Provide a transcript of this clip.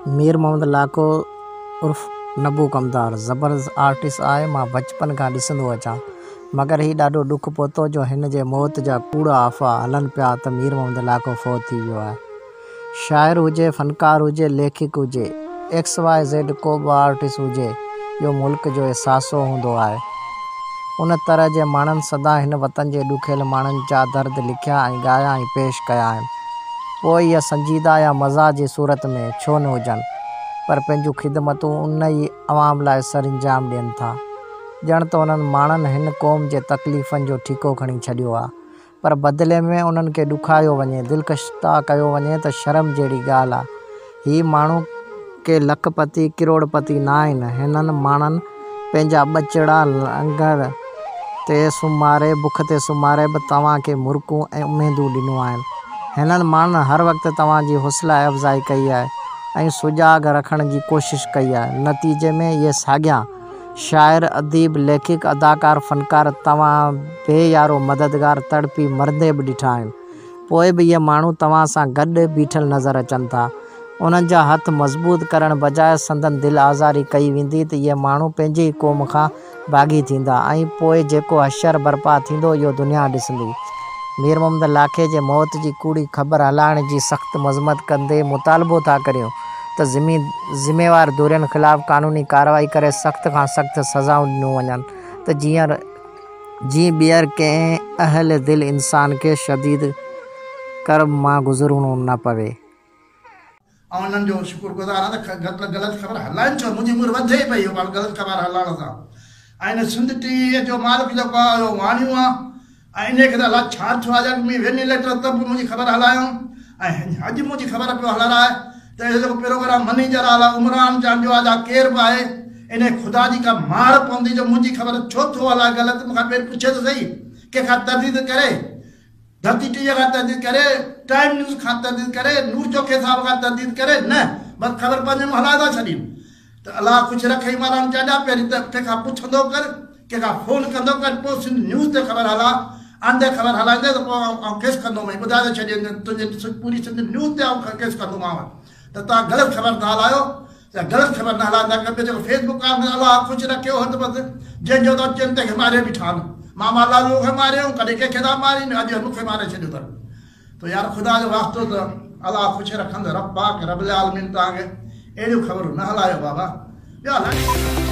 मीर मोहम्मद लाको उर्फ नबू कमदार ज़बरदस्त आर्टिस्ट आहे। मां बचपन खां ॾिसंदो अचां, मगर ही ॾाढो ॾुख पहुतो जो हिन जे मौत जा कूड़ा अफ़वाह हलनि पिया त मीर मोहम्मद लाको फ़ौत थी वियो आहे। शाइर हुजे, फ़नकार हुजे, लेखक हुजे, XYZ को बि आर्टिस्ट हुजे, इहो मुल्क जो एहसासो हूंदो आहे। उन तरह जे माण्हुनि सदा हिन वतन जे ॾुखियल माण्हुनि जा दर्द लिखिया ऐं ॻाया ऐं पेश कया आहिनि। पोइ इहा संजीदा या मज़ाह जी सूरत में छो न हुजनि, पर पंहिंजूं ख़िदमतूं उन ई अवाम लाइ सरंजाम ॾियनि था। ॼण त उन्हनि माण्हुनि हिन क़ौम जे तकलीफ़ुनि जो ठीको खणी छॾियो आहे, पर बदिले में उन्हनि खे ॾुखायो वञे, दिलकशता कयो वञे त शर्म जहिड़ी ॻाल्हि आहे। ही माण्हू के लखपति करोड़पति न आहिनि। हिननि माण्हुनि पंहिंजा ॿचिड़ा लंगर ते सुम्हारे, बुख ते सुम्हारे बि तव्हांखे मुर्कूं ऐं उमेदूं ॾिनियूं आहिनि। हिननि माण्हुनि हर वक़्तु तव्हांजी हौसला अफ़ज़ाई कई आहे ऐं सुजाग रखण जी कोशिशि कई आहे। नतीजे में इहे साॻिया शाइर, अदीब, लेखक, अदाकार, फ़नकार तव्हां बेयारो मददगार तड़पी मरंदे बि ॾिठा आहिनि। पोइ बि इहे माण्हू तव्हां सां गॾु बीठल नज़र अचनि था। उन्हनि जा हथ मज़बूत करण बजाए संदन दिलि आज़ारी कई वेंदी त इहे माण्हू पंहिंजी ई क़ौम खां भाॻी थींदा ऐं पोइ जेको हशर बर्पा थींदो इहो दुनिया ॾिसंदी। मीर मोहम्मद लाखे जे मौत जी कूड़ी ख़बर हलाइण जी सख़्तु मज़म्मत कंदे मुतालबो था करियूं त ज़िम्मेवार धुरियुनि ख़िलाफ़ क़ानूनी कार्रवाई करे सख़्त खां सख़्तु सज़ाऊं ॾिनियूं वञनि त जीअं ॿीहर कंहिं अहल दिल इंसान खे शदीद कर्ब मां गुज़रणो न पवे। उन्हनि जो शुक्रगुज़ार आहे त ग़लति ख़बर हलाइनि छो, मुंहिंजी उमिरि वधे पई ग़लति ख़बर हलाइण सां। ऐं हिन सिंध टीवीअ जो मालिक जेको आहे वाणियूं आहे, ऐं इन खे त अलाए छा थियो आहे, में वेनिलेटर त बि मुंहिंजी ख़बर हलायूं ऐं अॼु मुंहिंजी ख़बर पियो हलाए त इहो जेको प्रोग्राम मैनेजर आहे उमरान जान जो आहे, केर बि आहे, इन ख़ुदा जी का मार पवंदी जो मुंहिंजी ख़बर छो थियो हलाए ग़लति। मूंखां पहिरीं पुछे त सही, कंहिंखां तर्दीद करे, धरती टीवीअ खां तर्दीद करे, टाइम न्यूज़ खां तर्दीद करे, नूर चोखे साहिब खां तर्दीद करे, न बसि ख़बर पंहिंजे में हलाए था छॾीनि। त अलाह कुझु रखे माना चाॾा पहिरीं त कंहिंखां पुछंदो कर, कंहिंखां फ़ोन कंदो कर, पोइ सिंध न्यूज़ ते ख़बर हला, आंदे ख़बर हलाईंदे त पोइ आउं केस कंदोमांइ, ॿुधाए थो छॾींदुमि तुंहिंजे पूरी सिंध न्यूज़ ते आउं केस कंदोमांव त तव्हां ग़लति ख़बर था हलायो, ग़लति ख़बर न हलाईंदा। जेको फेसबुक आहे अलाह ख़ुशि रखियो हथ बसि, जंहिंजो त अचनि तंहिंखे मारे बीठा आहिनि। मामा लालू खे मारियूं, कॾहिं कंहिंखे था मारीनि, अॼु मूंखे मारे छॾियो अथनि। त यार ख़ुदा जो वास्तो त अलाह ख़ुशि रखंदो, रब पाक रब आलमीन तव्हांखे अहिड़ियूं ख़बरूं न हलायो बाबा। ॿियो